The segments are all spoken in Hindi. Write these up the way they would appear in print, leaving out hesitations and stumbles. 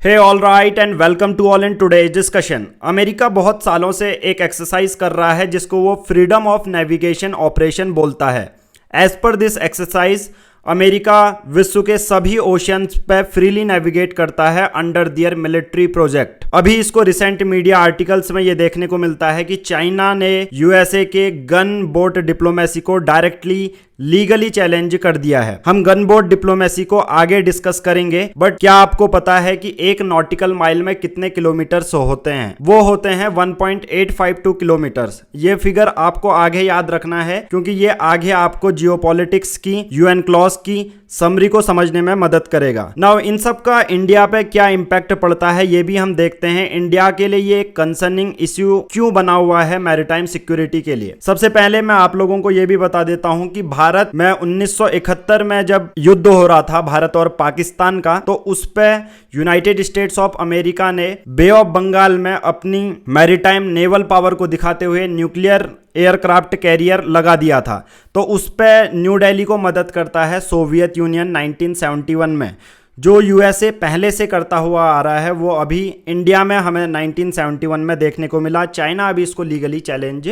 Hey all right and welcome to all in today's discussion. America बहुत सालों से एक एक्सरसाइज कर रहा है जिसको वो फ्रीडम ऑफ नेविगेशन ऑपरेशन बोलता है। As per this exercise America विश्व के सभी ओशियंस पे फ्रीली नेविगेट करता है अंडर दियर मिलिट्री प्रोजेक्ट। अभी इसको रिसेंट मीडिया आर्टिकल्स में ये देखने को मिलता है कि चाइना ने यूएसए के गन बोट डिप्लोमेसी को डायरेक्टली लीगली चैलेंज कर दिया है। हम गन बोट डिप्लोमेसी को आगे डिस्कस करेंगे, बट क्या आपको पता है कि एक नॉटिकल माइल में कितने किलोमीटर्स होते हैं? वो होते हैं 1.852 किलोमीटर्स। ये फिगर आपको आगे याद रखना है क्योंकि ये आगे आपको जियोपॉलिटिक्स की, यूएन क्लॉज की समरी को समझने में मदद करेगा। नाउ इन सब का इंडिया पे क्या इंपैक्ट पड़ता है ये भी हम देखते हैं। इंडिया के लिए ये एक कंसर्निंग इश्यू क्यों बना हुआ है मैरिटाइम सिक्योरिटी के लिए। सबसे पहले मैं आप लोगों को ये भी बता देता हूं कि भारत में 1971 में जब युद्ध हो रहा था भारत और पाकिस्तान का, तो उस पे यूनाइटेड स्टेट्स ऑफ अमेरिका ने बे ऑफ बंगाल में अपनी मैरिटाइम नेवल पावर को दिखाते हुए न्यूक्लियर एयरक्राफ्ट कैरियर लगा दिया था। तो उस पे न्यू दिल्ली को मदद करता है सोवियत यूनियन 1971 में। जो यूएसए पहले से करता हुआ आ रहा है वो अभी इंडिया में हमें 1971 में देखने को मिला। चाइना अभी इसको लीगली चैलेंज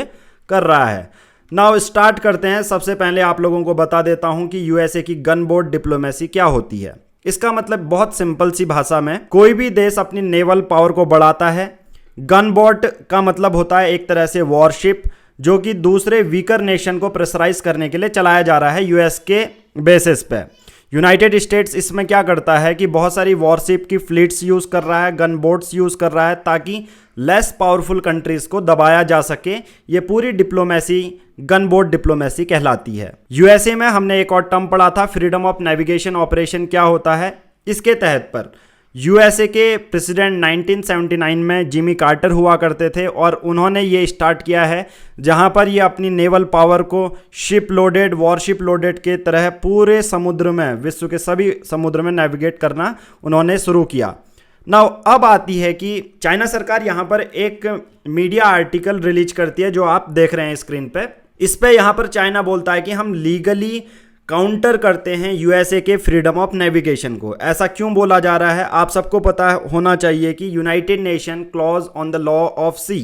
कर रहा है। नाउ स्टार्ट करते हैं। सबसे पहले आप लोगों को बता देता हूं कि यूएसए की गन बोट डिप्लोमेसी क्या होती है। इसका मतलब बहुत सिंपल सी भाषा में, कोई भी देश अपनी नेवल पावर को बढ़ाता है। गन बोट का मतलब होता है एक तरह से वॉरशिप, जो कि दूसरे वीकर नेशन को प्रेशराइज करने के लिए चलाया जा रहा है यूएस के बेसिस पे। यूनाइटेड स्टेट्स इसमें क्या करता है कि बहुत सारी वॉरशिप की फ्लीट्स यूज कर रहा है, गन बोट्स यूज कर रहा है, ताकि लेस पावरफुल कंट्रीज को दबाया जा सके। ये पूरी डिप्लोमेसी गन बोट डिप्लोमेसी कहलाती है। यूएसए में हमने एक और टर्म पढ़ा था, फ्रीडम ऑफ नेविगेशन ऑपरेशन क्या होता है। इसके तहत पर यूएसए के प्रेसिडेंट 1979 में जिमी कार्टर हुआ करते थे और उन्होंने ये स्टार्ट किया है जहां पर ये अपनी नेवल पावर को शिप लोडेड, वॉरशिप लोडेड के तरह पूरे समुद्र में, विश्व के सभी समुद्र में नेविगेट करना उन्होंने शुरू किया। नाउ अब आती है कि चाइना सरकार यहाँ पर एक मीडिया आर्टिकल रिलीज करती है जो आप देख रहे हैं स्क्रीन पे। इस पे यहाँ पर चाइना बोलता है कि हम लीगली काउंटर करते हैं यूएसए के फ्रीडम ऑफ नेविगेशन को। ऐसा क्यों बोला जा रहा है? आप सबको पता होना चाहिए कि United Nation clause on the law of sea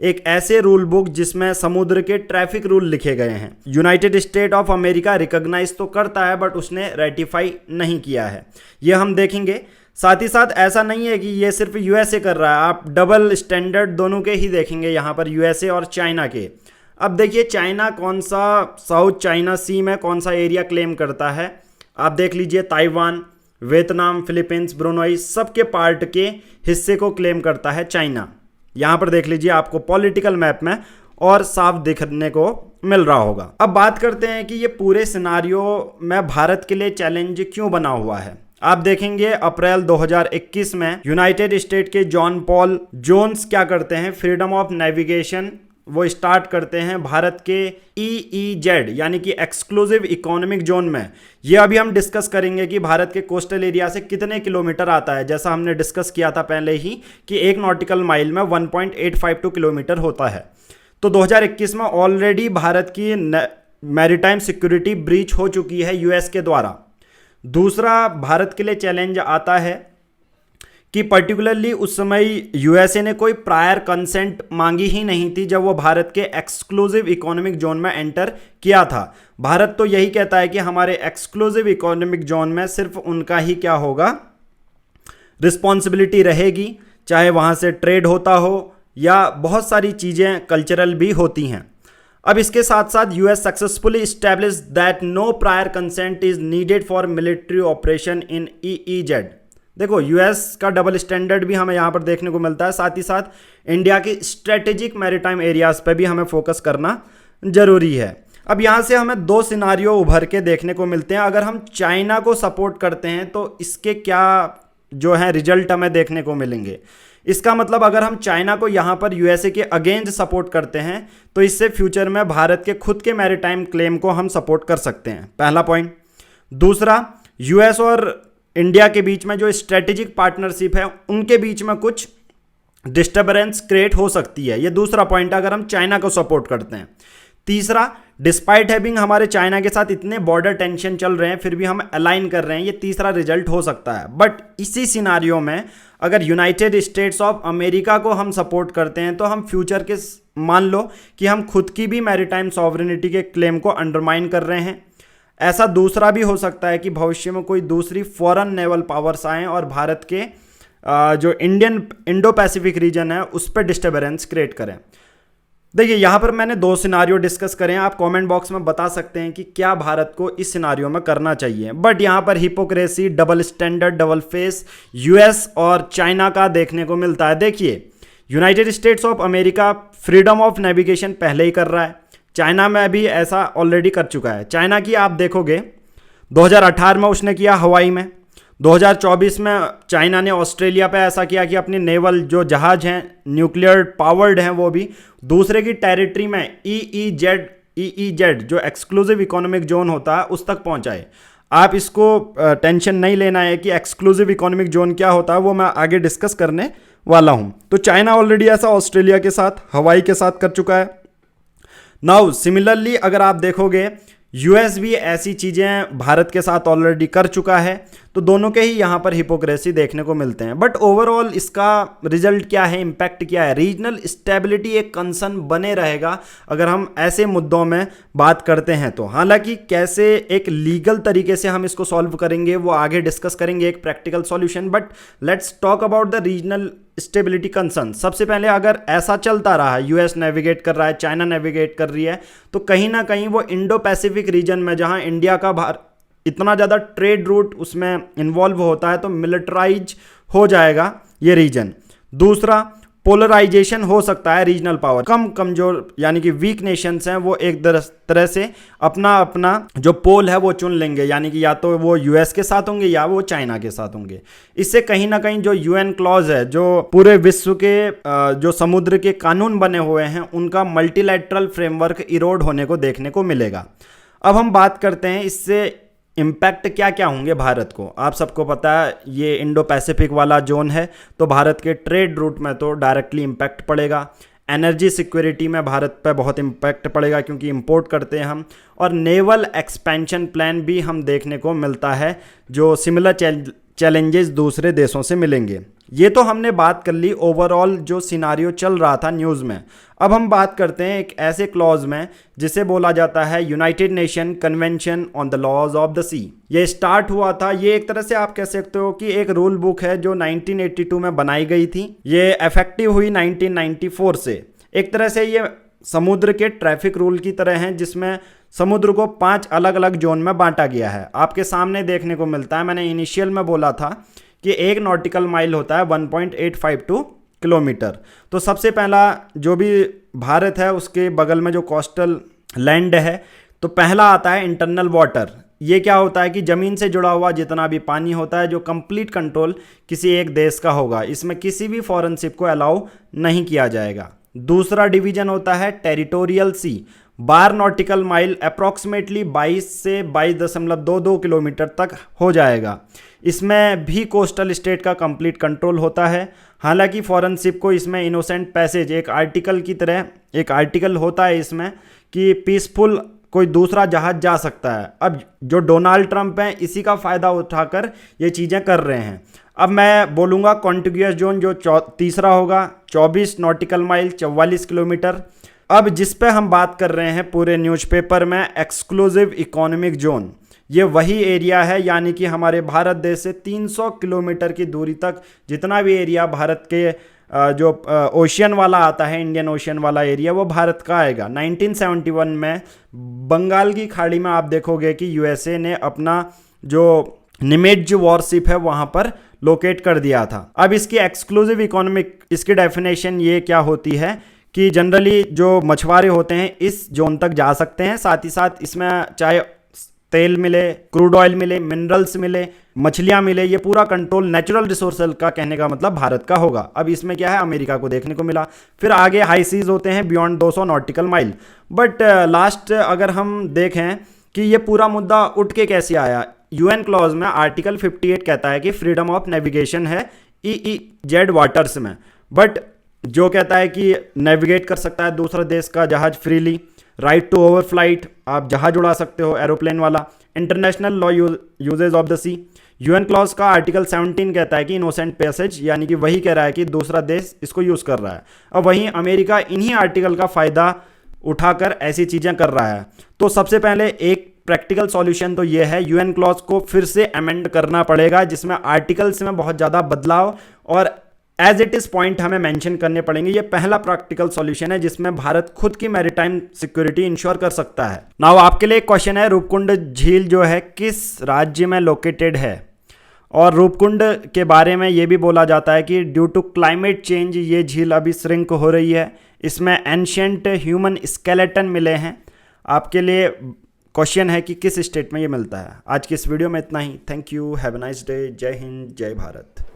एक ऐसे रूल बुक जिसमें समुद्र के ट्रैफिक रूल लिखे गए हैं। United State of America recognise तो करता है बट उसने रेटिफाई नहीं किया है। ये हम देखेंगे। साथ ही साथ ऐसा नहीं है कि ये सिर्फ यूएसए कर रहा है, आप डबल स्टैंडर्ड दोनों के ही देखेंगे यहाँ पर, यूएसए और चाइना के। अब देखिए चाइना कौन सा साउथ चाइना सी में कौन सा एरिया क्लेम करता है। आप देख लीजिए, ताइवान, वियतनाम, फिलीपींस, ब्रुनई सबके पार्ट के हिस्से को क्लेम करता है चाइना। यहाँ पर देख लीजिए, आपको पॉलिटिकल मैप में और साफ दिखने को मिल रहा होगा। अब बात करते हैं कि ये पूरे सिनारियो में भारत के लिए चैलेंज क्यों बना हुआ है। आप देखेंगे अप्रैल 2021 में यूनाइटेड स्टेट के जॉन पॉल जोन्स क्या करते हैं, फ्रीडम ऑफ नेविगेशन वो स्टार्ट करते हैं भारत के EEZ यानी कि एक्सक्लूसिव इकोनॉमिक जोन में। ये अभी हम डिस्कस करेंगे कि भारत के कोस्टल एरिया से कितने किलोमीटर आता है। जैसा हमने डिस्कस किया था पहले ही कि एक नॉटिकल माइल में 1.852 किलोमीटर होता है। तो 2021 में ऑलरेडी भारत की मैरीटाइम सिक्योरिटी ब्रीच हो चुकी है यूएस के द्वारा। दूसरा भारत के लिए चैलेंज आता है कि पर्टिकुलरली उस समय यूएसए ने कोई प्रायर कंसेंट मांगी ही नहीं थी जब वो भारत के एक्सक्लूसिव इकोनॉमिक जोन में एंटर किया था। भारत तो यही कहता है कि हमारे एक्सक्लूसिव इकोनॉमिक जोन में सिर्फ उनका ही क्या होगा, रिस्पॉन्सिबिलिटी रहेगी, चाहे वहाँ से ट्रेड होता हो या बहुत सारी चीज़ें कल्चरल भी होती हैं। अब इसके साथ साथ US successfully establish that no prior consent is needed for military operation in EEZ। देखो यूएस का डबल स्टैंडर्ड भी हमें यहाँ पर देखने को मिलता है। साथ ही साथ इंडिया की स्ट्रेटेजिक मैरीटाइम एरियाज पे भी हमें फोकस करना जरूरी है। अब यहाँ से हमें दो सिनारियो उभर के देखने को मिलते हैं। अगर हम चाइना को सपोर्ट करते हैं तो इसके क्या जो है रिजल्ट हमें देखने को मिलेंगे। इसका मतलब अगर हम चाइना को यहाँ पर यूएसए के अगेंस्ट सपोर्ट करते हैं तो इससे फ्यूचर में भारत के खुद के मैरीटाइम क्लेम को हम सपोर्ट कर सकते हैं, पहला पॉइंट। दूसरा, यूएस और इंडिया के बीच में जो स्ट्रेटेजिक पार्टनरशिप है उनके बीच में कुछ डिस्टर्बेंस क्रिएट हो सकती है। ये दूसरा पॉइंट अगर हम चाइना को सपोर्ट करते हैं। तीसरा, डिस्पाइट हैविंग हमारे चाइना के साथ इतने बॉर्डर टेंशन चल रहे हैं फिर भी हम अलाइन कर रहे हैं, ये तीसरा रिजल्ट हो सकता है। बट इसी सिनारियो में अगर यूनाइटेड स्टेट्स ऑफ अमेरिका को हम सपोर्ट करते हैं तो हम फ्यूचर के मान लो कि हम खुद की भी मैरीटाइम सॉवरेनिटी के क्लेम को अंडरमाइन कर रहे हैं। ऐसा दूसरा भी हो सकता है कि भविष्य में कोई दूसरी फॉरेन नेवल पावर्स आएँ और भारत के जो इंडो पैसिफिक रीजन है उस पर डिस्टर्बेंस क्रिएट करें। देखिए यहाँ पर मैंने 2 सिनारियो डिस्कस करें, आप कमेंट बॉक्स में बता सकते हैं कि क्या भारत को इस सिनारियो में करना चाहिए। बट यहाँ पर hypocrisy, double standard, double face US और चाइना का देखने को मिलता है। देखिए United states of America freedom of navigation पहले ही कर रहा है, चाइना में भी ऐसा ऑलरेडी कर चुका है। चाइना की आप देखोगे 2018 में उसने किया हवाई में, 2024 में चाइना ने ऑस्ट्रेलिया पे ऐसा किया कि अपनी नेवल जो जहाज हैं न्यूक्लियर पावर्ड हैं वो भी दूसरे की टेरिटरी में ईईजेड जो एक्सक्लूसिव इकोनॉमिक जोन होता है उस तक पहुंचाए। आप इसको टेंशन नहीं लेना है कि एक्सक्लूसिव इकोनॉमिक जोन क्या होता है, वो मैं आगे डिस्कस करने वाला हूं। तो चाइना ऑलरेडी ऐसा ऑस्ट्रेलिया के साथ, हवाई के साथ कर चुका है। नाउ सिमिलरली अगर आप देखोगे यूएस भी ऐसी चीज़ें भारत के साथ ऑलरेडी कर चुका है, तो दोनों के ही यहाँ पर हिपोक्रेसी देखने को मिलते हैं। बट ओवरऑल इसका रिजल्ट क्या है, इम्पैक्ट क्या है? रीजनल स्टेबिलिटी एक कंसर्न बने रहेगा अगर हम ऐसे मुद्दों में बात करते हैं तो। हालांकि कैसे एक लीगल तरीके से हम इसको सॉल्व करेंगे वो आगे डिस्कस करेंगे, एक practical solution. But let's talk about the regional stability concern. सबसे पहले अगर ऐसा चलता रहा, यूएस नेविगेट कर रहा है, चाइना नेविगेट कर रही है, तो कहीं ना कहीं वो इंडो पैसिफिक रीजन में जहां इंडिया का इतना ज़्यादा ट्रेड रूट उसमें इन्वॉल्व होता है तो मिलिटराइज हो जाएगा ये रीजन। दूसरा, पोलराइजेशन हो सकता है रीजनल पावर, कम कमजोर यानी कि वीक नेशंस हैं वो एक तरह से अपना अपना जो पोल है वो चुन लेंगे, यानी कि या तो वो यूएस के साथ होंगे या वो चाइना के साथ होंगे। इससे कहीं ना कहीं जो यूएन क्लॉज है, जो पूरे विश्व के जो समुद्र के कानून बने हुए हैं उनका मल्टीलैटरल फ्रेमवर्क इरोड होने को देखने को मिलेगा। अब हम बात करते हैं इससे इम्पैक्ट क्या क्या होंगे भारत को। आप सबको पता है ये इंडो पैसिफिक वाला जोन है, तो भारत के ट्रेड रूट में तो डायरेक्टली इम्पैक्ट पड़ेगा। एनर्जी सिक्योरिटी में भारत पे बहुत इम्पैक्ट पड़ेगा क्योंकि इंपोर्ट करते हैं हम। और नेवल एक्सपेंशन प्लान भी हम देखने को मिलता है, जो सिमिलर चैलेंजेस दूसरे देशों से मिलेंगे। ये तो हमने बात कर ली ओवरऑल जो सिनारियो चल रहा था न्यूज़ में। अब हम बात करते हैं एक ऐसे क्लॉज में जिसे बोला जाता है United Nation convention on the laws of the sea. ये स्टार्ट हुआ था, ये एक तरह से आप कह सकते हो कि एक रूल बुक है जो 1982 में बनाई गई थी। ये इफेक्टिव हुई 1994 से। एक तरह से ये समुद्र के ट्रैफिक रूल की तरह हैं, जिसमें समुद्र को 5 अलग अलग जोन में बांटा गया है। आपके सामने देखने को मिलता है, मैंने इनिशियल में बोला था कि 1 नॉटिकल माइल होता है 1.852 किलोमीटर। तो सबसे पहला जो भी भारत है उसके बगल में जो कोस्टल लैंड है, तो पहला आता है इंटरनल वाटर। ये क्या होता है कि ज़मीन से जुड़ा हुआ जितना भी पानी होता है जो कंप्लीट कंट्रोल किसी एक देश का होगा, इसमें किसी भी फॉरेन शिप को अलाउ नहीं किया जाएगा। दूसरा डिवीजन होता है टेरिटोरियल सी, 12 नॉटिकल माइल अप्रॉक्सीमेटली 22 से 22.22 किलोमीटर तक हो जाएगा। इसमें भी कोस्टल स्टेट का कंप्लीट कंट्रोल होता है। हालांकि फॉरेन शिप को इसमें इनोसेंट पैसेज एक आर्टिकल की तरह एक आर्टिकल होता है इसमें कि पीसफुल कोई दूसरा जहाज जा सकता है। अब जो डोनाल्ड ट्रंप हैं इसी का फ़ायदा उठाकर ये चीज़ें कर रहे हैं। अब मैं बोलूँगा कॉन्टिग्यूअस जोन जो तीसरा होगा 24 नॉटिकल माइल 44 किलोमीटर। अब जिस पे हम बात कर रहे हैं पूरे न्यूज़पेपर में एक्सक्लूसिव इकोनॉमिक जोन, ये वही एरिया है यानी कि हमारे भारत देश से 300 किलोमीटर की दूरी तक जितना भी एरिया भारत के जो ओशियन वाला आता है, इंडियन ओशियन वाला एरिया, वो भारत का आएगा। 1971 में बंगाल की खाड़ी में आप देखोगे कि यूएसए ने अपना जो निमेज वॉरशिप है वहाँ पर लोकेट कर दिया था। अब इसकी एक्सक्लूसिव इकोनॉमिक इसकी डेफिनेशन ये क्या होती है कि जनरली जो मछुआरे होते हैं इस जोन तक जा सकते हैं, साथ ही साथ इसमें चाहे तेल मिले, क्रूड ऑयल मिले, मिनरल्स मिले, मछलियां मिले, ये पूरा कंट्रोल नेचुरल रिसोर्सेज का कहने का मतलब भारत का होगा। अब इसमें क्या है, अमेरिका को देखने को मिला। फिर आगे हाई सीज होते हैं beyond 200 nautical mile. But last अगर हम देखें कि ये पूरा मुद्दा उठ के कैसे आया, यूएन क्लॉज में आर्टिकल 58 कहता है कि फ्रीडम ऑफ नेविगेशन है ईईजेड वाटर्स में, बट जो कहता है कि नेविगेट कर सकता है दूसरा देश का जहाज freely, right to over flight, आप जहाज उड़ा सकते हो एरोप्लेन वाला, international law uses of the sea, UN clause का आर्टिकल 17 कहता है कि इनोसेंट पैसेज, यानी कि वही कह रहा है कि दूसरा देश इसको यूज़ कर रहा है। अब वहीं अमेरिका इन्हीं आर्टिकल का फ़ायदा उठाकर ऐसी चीज़ें कर रहा है। तो सबसे पहले एक प्रैक्टिकल सॉल्यूशन तो ये है, यूएन क्लॉज को फिर से अमेंड करना पड़ेगा, जिसमें आर्टिकल्स में बहुत ज़्यादा बदलाव और एज इट इज़ पॉइंट हमें मेंशन करने पड़ेंगे। ये पहला प्रैक्टिकल सॉल्यूशन है जिसमें भारत खुद की मैरीटाइम सिक्योरिटी इंश्योर कर सकता है। नाउ आपके लिए एक क्वेश्चन है, रूपकुंड झील जो है किस राज्य में लोकेटेड है? और रूपकुंड के बारे में ये भी बोला जाता है कि ड्यू टू क्लाइमेट चेंज ये झील अभी श्रिंक हो रही है, इसमें एंशियंट ह्यूमन स्केलेटन मिले हैं। आपके लिए क्वेश्चन है कि किस स्टेट में ये मिलता है। आज की इस वीडियो में इतना ही। Thank you, have a nice day, जय हिंद, जय भारत।